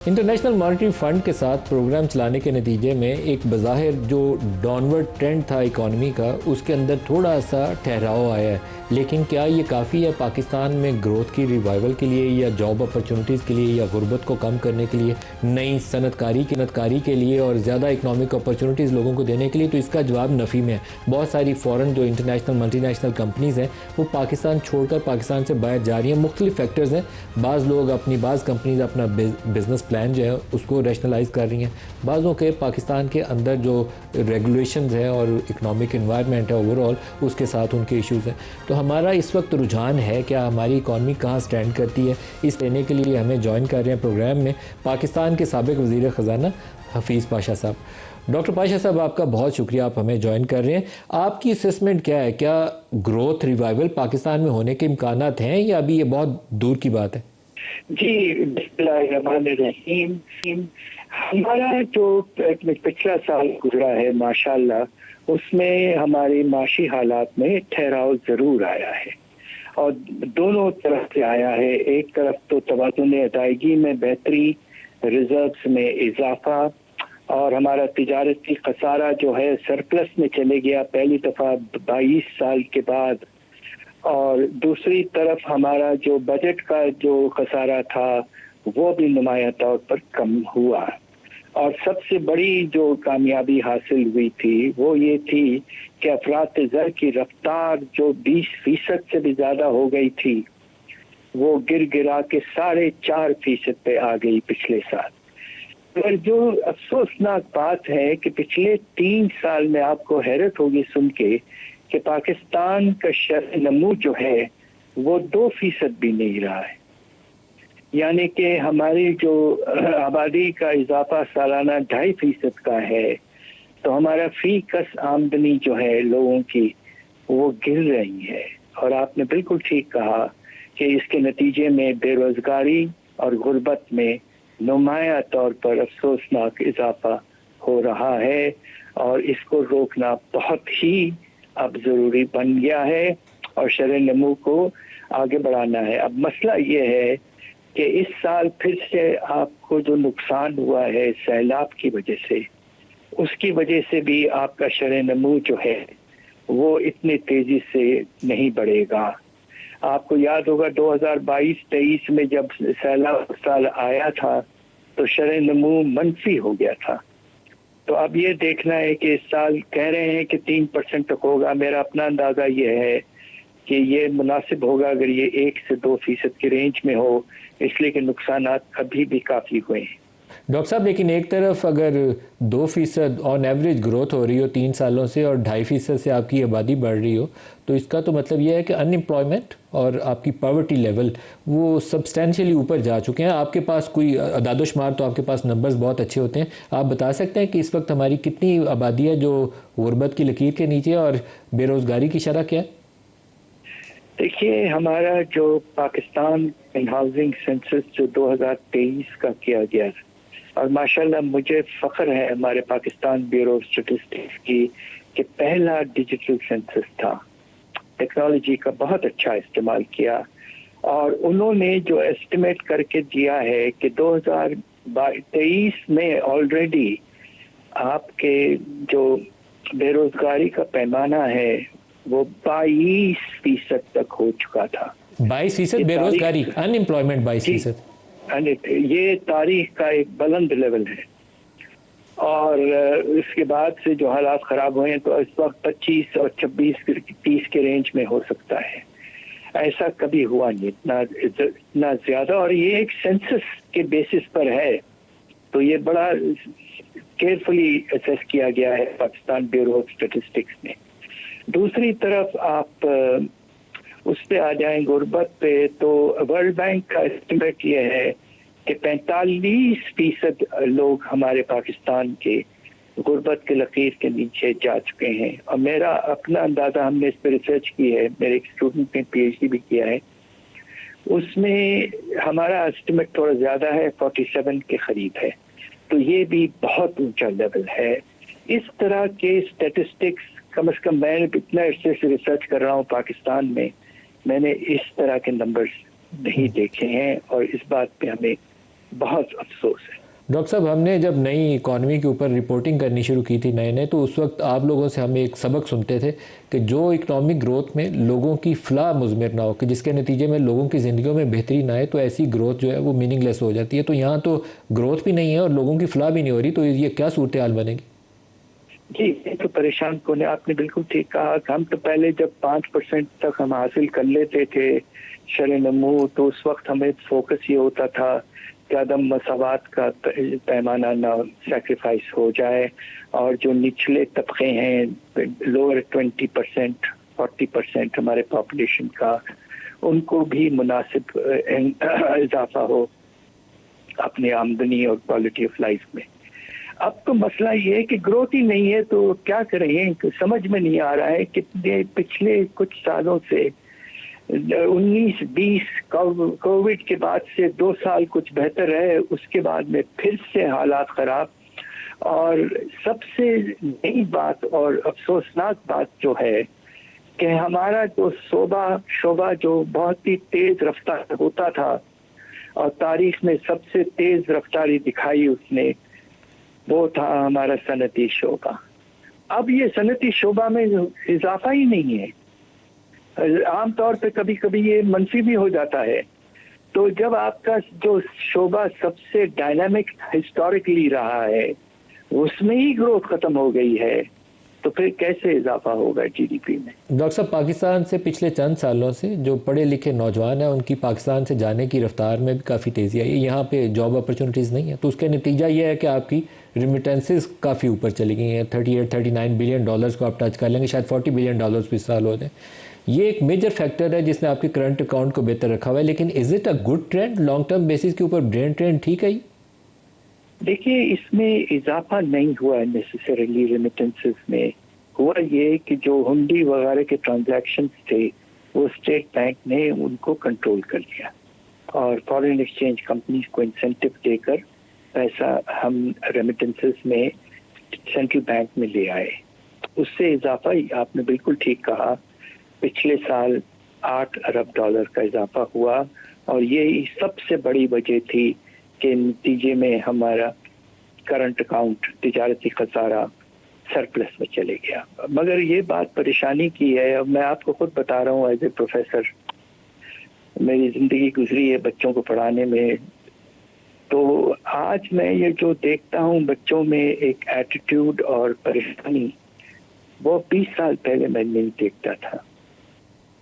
International monetary fund के साथ programme चलाने के नतीजे में एक बज़ाहिर जो डाउनवर्ड ट्रेंड था इकॉनमी का, उसके अंदर थोड़ा सा ठहराव आया है। लेकिन क्या ये काफ़ी है पाकिस्तान में ग्रोथ की रिवाइवल के लिए, या जॉब अपॉर्चुनिटीज़ के लिए, या गुर्बत को कम करने के लिए, नई सनतकारी के लिए और ज़्यादा इकनॉमिक अपॉर्चुनिटीज़ लोगों को देने के लिए? तो इसका जवाब नफ़ी में है। बहुत सारी फ़ॉरेन जो इंटरनेशनल मल्टी नेशनल कंपनीज़ हैं वो पाकिस्तान छोड़कर पाकिस्तान से बाहर जा रही हैं। मुख्तलिफ फैक्टर्स हैं। बाज़ कंपनीज़ अपना बिज़नेस प्लान जो है उसको रैशनलाइज़ कर रही हैं। बाज़ों के पाकिस्तान के अंदर जो रेगुलेशंस हैं और इकनॉमिक एनवायरनमेंट है ओवरऑल, उसके साथ उनके इश्यूज़ हैं। तो हमारा इस वक्त रुझान है क्या हमारी इकॉनमी कहाँ स्टैंड करती है, इस लेने के लिए हमें ज्वाइन कर रहे हैं प्रोग्राम में पाकिस्तान के साबिक वज़ीर ख़ज़ाना हफीज़ पाशा साहब। डॉक्टर पाशा साहब, आपका बहुत शुक्रिया, आप हमें ज्वाइन कर रहे हैं। आपकी असेसमेंट क्या है? क्या ग्रोथ रिवाइवल पाकिस्तान में होने के इम्कानात हैं या अभी ये बहुत दूर की बात है? जी, बिस्मिल्लाहिर्रहमानिर्रहीम। हमारा जो पिछला साल गुजरा है माशाल्लाह, उसमें हमारे माशी हालात में ठहराव जरूर आया है और दोनों तरफ से आया है। एक तरफ तो तवाज़ुन अदायगी में बेहतरी, रिजर्व्स में इजाफा और हमारा तिजारती खसारा जो है सरप्लस में चले गया पहली दफ़ा 22 साल के बाद। और दूसरी तरफ हमारा जो बजट का जो खसारा था वो भी नुमाया तौर पर कम हुआ। और सबसे बड़ी जो कामयाबी हासिल हुई थी वो ये थी कि अफरात ज़र की रफ्तार जो 20% से भी ज़्यादा हो गई थी वो गिर गिरा के 4.5% पे आ गई पिछले साल। पर जो अफसोसनाक बात है कि पिछले 3 साल में आपको हैरत होगी सुन के कि पाकिस्तान का शरह नमू जो है वो 2% भी नहीं रहा है। यानी कि हमारी जो आबादी का इजाफा सालाना 2.5% का है, तो हमारा फी कस आमदनी जो है लोगों की वो गिर रही है। और आपने बिल्कुल ठीक कहा कि इसके नतीजे में बेरोजगारी और गुर्बत में नुमाया तौर पर अफसोसनाक इजाफा हो रहा है और इसको रोकना बहुत ही अब जरूरी बन गया है और शरह नमू को आगे बढ़ाना है। अब मसला ये है कि इस साल फिर से आपको जो नुकसान हुआ है सैलाब की वजह से, उसकी वजह से भी आपका शरह नमू जो है वो इतनी तेजी से नहीं बढ़ेगा। आपको याद होगा 2022-23 में जब सैलाब साल आया था तो शरह नमू मनफी हो गया था। तो अब ये देखना है कि इस साल कह रहे हैं कि 3% तक होगा। मेरा अपना अंदाजा ये है कि ये मुनासिब होगा अगर ये 1 से 2% की रेंज में हो, इसलिए कि नुकसानात अभी भी काफ़ी हुए हैं। डॉक्टर साहब, लेकिन एक तरफ अगर 2% ऑन एवरेज ग्रोथ हो रही हो 3 सालों से और 2.5% से आपकी आबादी बढ़ रही हो, तो इसका तो मतलब यह है कि अनएम्प्लॉयमेंट और आपकी पॉवर्टी लेवल वो सब्सटेंशियली ऊपर जा चुके हैं। आपके पास कोई अदादोशुमार, तो आपके पास नंबर्स बहुत अच्छे होते हैं, आप बता सकते हैं कि इस वक्त हमारी कितनी आबादी है जो गुर्बत की लकीर के नीचे और बेरोज़गारी की शरह क्या है? देखिए, हमारा जो पाकिस्तान इन हाउसिंग सेंसस जो 2023 का किया गया और माशाल्लाह मुझे फ़ख्र है हमारे पाकिस्तान ब्यूरो ऑफ स्टैटिस्टिक्स की कि पहला डिजिटल सेंसस था। टेक्नोलॉजी का बहुत अच्छा इस्तेमाल किया और उन्होंने जो एस्टिमेट करके दिया है कि 2023 में ऑलरेडी आपके जो बेरोजगारी का पैमाना है वो 22% तक हो चुका था। 22% बेरोजगारी, अनएम्प्लॉयमेंट 22%। ये तारीख का एक बुलंद लेवल है और इसके बाद से जो हालात खराब हुए हैं तो इस वक्त 25 और 26-30 के रेंज में हो सकता है। ऐसा कभी हुआ नहीं इतना ज्यादा, और ये एक सेंसस के बेसिस पर है, तो ये बड़ा केयरफुली असेस किया गया है पाकिस्तान ब्यूरो ऑफ स्टैटिस्टिक्स ने। दूसरी तरफ आप उस पे आ जाएं गुर्बत पे, तो वर्ल्ड बैंक का एस्टिमेट ये है कि 45% लोग हमारे पाकिस्तान के गुर्बत के लकीर के नीचे जा चुके हैं। और मेरा अपना अंदाजा, हमने इस पर रिसर्च की है, मेरे एक स्टूडेंट ने PhD भी किया है, उसमें हमारा एस्टिमेट थोड़ा ज्यादा है, 47 के करीब है। तो ये भी बहुत ऊंचा लेवल है। इस तरह के स्टैटिस्टिक्स कम से कम मैं इतना अर्से से रिसर्च कर रहा हूँ पाकिस्तान में, मैंने इस तरह के नंबर्स नहीं देखे हैं और इस बात पे हमें बहुत अफसोस है। डॉक्टर साहब, हमने जब नई इकॉनमी के ऊपर रिपोर्टिंग करनी शुरू की थी नए तो उस वक्त आप लोगों से हम एक सबक सुनते थे कि जो इकनॉमिक ग्रोथ में लोगों की फलाह मुज़मिर ना हो, कि जिसके नतीजे में लोगों की ज़िंदगियों में बेहतरी ना आए, तो ऐसी ग्रोथ जो है वो मीनिंगलेस हो जाती है। तो यहाँ तो ग्रोथ भी नहीं है और लोगों की फलाह भी नहीं हो रही, तो ये क्या सूरत हाल बनेगी? जी, ये तो परेशान कोने, आपने बिल्कुल ठीक कहा। हम तो पहले जब 5% तक हम हासिल कर लेते थे शर नमू, तो उस वक्त हमें फोकस ये होता था कि अदम मसावात का पैमाना ना सेक्रीफाइस हो जाए, और जो निचले तबके हैं, लोअर 20% 40% हमारे पॉपुलेशन का, उनको भी मुनासिब इजाफा हो अपनी आमदनी और क्वालिटी ऑफ लाइफ में। अब तो मसला ये है कि ग्रोथ ही नहीं है, तो क्या करें, समझ में नहीं आ रहा है। कितने पिछले कुछ सालों से 19-20 कोविड के बाद से 2 साल कुछ बेहतर है, उसके बाद में फिर से हालात खराब। और सबसे नई बात और अफसोसनाक बात जो है कि हमारा जो शोबा जो बहुत ही तेज रफ्तार होता था और तारीख में सबसे तेज रफ्तारी दिखाई उसने, वो था हमारा सनती शोबा। अब ये सनती शोबा में इजाफा ही नहीं है। आमतौर पे कभी कभी ये मनफी भी हो जाता है। तो जब आपका जो शोबा सबसे डायनामिक हिस्टोरिकली रहा है उसमें ही ग्रोथ खत्म हो गई है, तो फिर कैसे इजाफा होगा जीडीपी में? डॉक्टर साहब, पाकिस्तान से पिछले चंद सालों से जो पढ़े लिखे नौजवान हैं उनकी पाकिस्तान से जाने की रफ्तार में भी काफ़ी तेज़ी आई है। यहाँ पे जॉब अपॉर्चुनिटीज़ नहीं है, तो उसका नतीजा ये है कि आपकी रिमिटेंसेस काफ़ी ऊपर चली गई हैं। 38-39 बिलियन डॉलर्स को आप टच कर लेंगे, शायद 40 बिलियन डॉलर्स भी साल हो जाए। ये एक मेजर फैक्टर है जिसने आपके करंट अकाउंट को बेहतर रखा हुआ है, लेकिन is it a good trend? Long term basis के ऊपर ब्रेन ट्रेंड ठीक है? देखिए, इसमें इजाफा नहीं हुआ है नेसेसरीली रेमिटेंसेस में। हुआ ये कि जो हुंडी वगैरह के ट्रांजैक्शंस थे वो स्टेट बैंक ने उनको कंट्रोल कर लिया और फॉरेन एक्सचेंज कंपनीज को इंसेंटिव देकर पैसा हम रेमिटेंसेस में सेंट्रल बैंक में ले आए। उससे इजाफा, आपने बिल्कुल ठीक कहा, पिछले साल 8 अरब डॉलर का इजाफा हुआ, और ये सबसे बड़ी वजह थी कि नतीजे में हमारा करंट अकाउंट तिजारती खसारा सरप्लस में चले गया। मगर ये बात परेशानी की है। अब मैं आपको खुद बता रहा हूँ, एज ए प्रोफेसर मेरी जिंदगी गुजरी है बच्चों को पढ़ाने में, तो आज मैं ये जो देखता हूँ बच्चों में एक एटीट्यूड और परेशानी, वो 20 साल पहले मैं नहीं देखता था।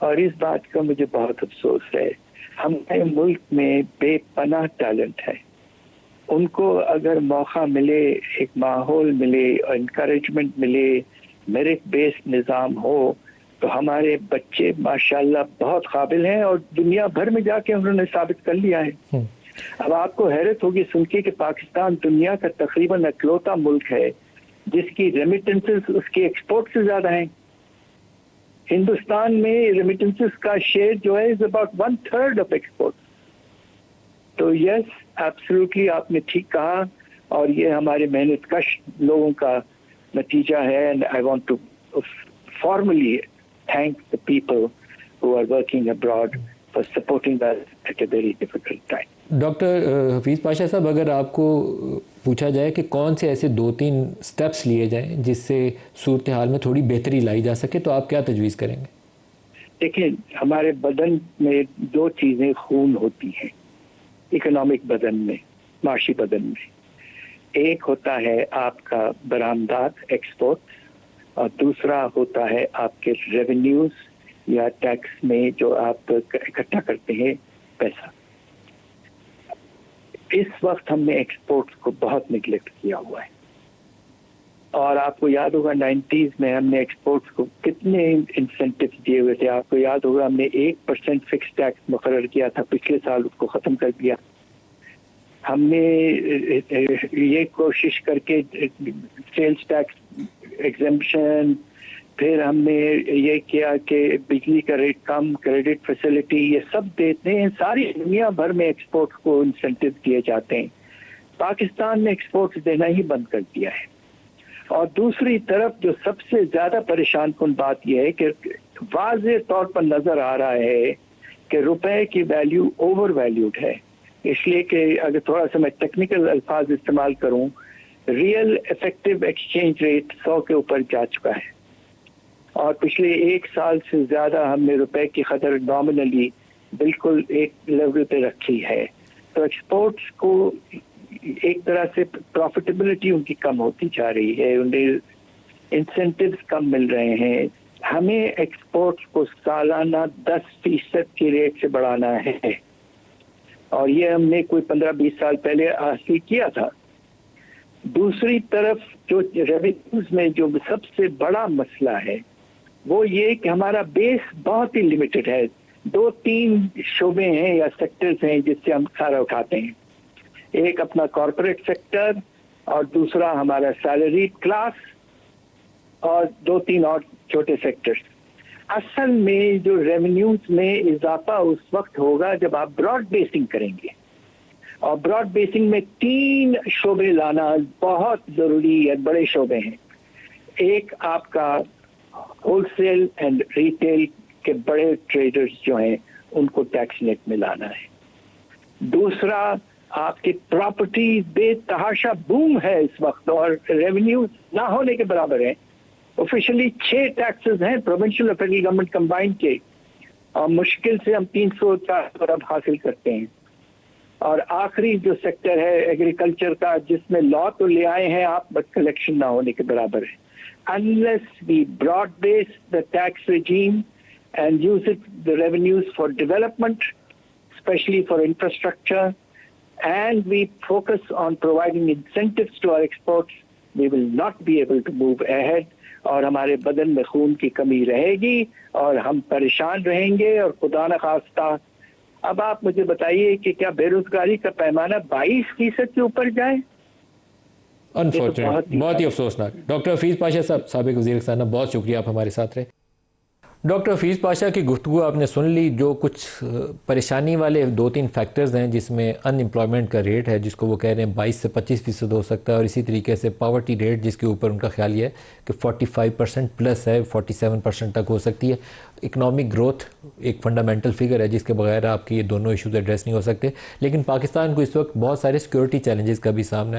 और इस बात का मुझे बहुत अफसोस है। हमारे मुल्क में बेपनाह टैलेंट है, उनको अगर मौका मिले, एक माहौल मिले, इनकरेजमेंट मिले, मेरिट बेस्ड निज़ाम हो, तो हमारे बच्चे माशाल्लाह बहुत काबिल हैं और दुनिया भर में जाके उन्होंने साबित कर लिया है। अब आपको हैरत होगी सुन के कि पाकिस्तान दुनिया का तकरीबन इकलौता मुल्क है जिसकी रेमिटेंसेस उसके एक्सपोर्ट से ज्यादा हैं। हिंदुस्तान में रेमिटेंसेस का शेयर जो है इज अबाउट 1/3 ऑफ एक्सपोर्ट। तो यस, एब्सोल्युटली आपने ठीक कहा, और ये हमारे मेहनत कश लोगों का नतीजा है। And I want to formally thank the people who are working abroad for supporting us at a very difficult time. Doctor Hafeez Pasha साहब, अगर आपको पूछा जाए कि कौन से ऐसे 2-3 स्टेप्स लिए जाएं जिससे सूरत हाल में थोड़ी बेहतरी लाई जा सके, तो आप क्या तजवीज़ करेंगे? देखिए, हमारे बदन में 2 चीज़ें खून होती हैं, इकोनॉमिक बदन में, माशी बदन में। एक होता है आपका बरामदात, एक्सपोर्ट, और दूसरा होता है आपके रेवेन्यूज या टैक्स में जो आप इकट्ठा करते हैं पैसा। इस वक्त हमने एक्सपोर्ट्स को बहुत निगलेक्ट किया हुआ है, और आपको याद होगा 90s में हमने एक्सपोर्ट्स को कितने इंसेंटिव दिए हुए थे। आपको याद होगा हमने 1% फिक्स टैक्स मुकर्रर किया था, पिछले साल उसको खत्म कर दिया। हमने ये कोशिश करके सेल्स टैक्स एग्जेम्पशन, फिर हमने ये किया कि बिजली का रेट कम, क्रेडिट फैसिलिटी, ये सब देते हैं। सारी दुनिया भर में एक्सपोर्ट को इंसेंटिव दिए जाते हैं। पाकिस्तान ने एक्सपोर्ट देना ही बंद कर दिया है। और दूसरी तरफ जो सबसे ज्यादा परेशान कुन बात यह है कि वाज़ेह तौर पर नजर आ रहा है कि रुपए की वैल्यू ओवर वैल्यूड है। اس لیے کہ اگر تھوڑا سا میں ٹیکنیکل الفاظ استعمال کروں، ریئل افیکٹو ایکسچینج ریٹ 100 کے اوپر جا چکا ہے، اور پچھلے 1 سال سے زیادہ ہم نے روپے کی قدر نامنلی بالکل ایک لیول پہ رکھی ہے. تو ایکسپورٹس کو ایک طرح سے پروفیٹیبلٹی ان کی کم ہوتی جا رہی ہے، انہیں انسینٹیوز کم مل رہے ہیں. ہمیں ایکسپورٹس کو سالانہ 10% کی ریٹ سے بڑھانا ہے، اور یہ ہم نے کوئی 15-20 سال پہلے حاصل کیا تھا. دوسری طرف جو ریونیوز میں جو سب سے بڑا مسئلہ ہے وہ یہ کہ ہمارا بیس بہت ہی لمیٹڈ ہے. 2-3 شعبے ہیں یا سیکٹرز ہیں جس سے ہم سارا اٹھاتے ہیں. ایک اپنا کارپوریٹ سیکٹر، اور دوسرا ہمارا سیلری کلاس، اور 2-3 اور چھوٹے سیکٹرز. اصل میں جو ریونیوز میں اضافہ اس وقت ہوگا جب آپ براڈ بیسنگ کریں گے، اور براڈ بیسنگ میں 3 شعبے لانا بہت ضروری ہے. بڑے شعبے ہیں. ایک آپ کا ہول سیل اینڈ ریٹیل کے بڑے ٹریڈرز جو ہیں ان کو ٹیکس نیٹ میں لانا ہے. دوسرا آپ کی پراپرٹی بے تحاشا بوم ہے اس وقت، اور ریونیو نہ ہونے کے برابر ہیں. آفیشلی 6 ٹیکسز ہیں پروونشل اور فیڈرل گورنمنٹ کمبائن کے، اور مشکل سے ہم 300-400 ارب حاصل کرتے ہیں. اور آخری جو سیکٹر ہے ایگریکلچر کا، جس میں لا تو لے آئے ہیں آپ، بٹ کلیکشن نہ ہونے کے برابر ہے. Unless we broad base the tax regime and use the revenues for development, especially for infrastructure, and we focus on providing incentives to our exports, we will not be able to move ahead. اور ہمارے بدن میں خون کی کمی رہے گی اور ہم پریشان رہیں گے. اور خدا نخواستہ اب آپ مجھے بتائیے کہ کیا بے روزگاری کا پیمانہ 22% کے اوپر جائے؟ انفارچونیٹ، بہت ہی افسوسناک. ڈاکٹر حفیظ پاشا صاحب، سابق وزیر خزانہ، بہت شکریہ، آپ ہمارے ساتھ رہے. ڈاکٹر حفیظ پاشا کی گفتگو آپ نے سن لی. جو کچھ پریشانی والے 2-3 فیکٹرز ہیں جس میں ان امپلائمنٹ کا ریٹ ہے جس کو وہ کہہ رہے ہیں 22 سے 25% ہو سکتا ہے، اور اسی طریقے سے پاورٹی ریٹ جس کے اوپر ان کا خیال یہ ہے کہ 45% پلس ہے، 47% تک ہو سکتی ہے. اکنامک گروتھ ایک فنڈامنٹل فگر ہے جس کے بغیر آپ کے یہ دونوں ایشوز ایڈریس نہیں ہو سکتے. لیکن پاکستان کو اس وقت بہت سارے سیکورٹی چیلنجز کا بھی سامنا ہے.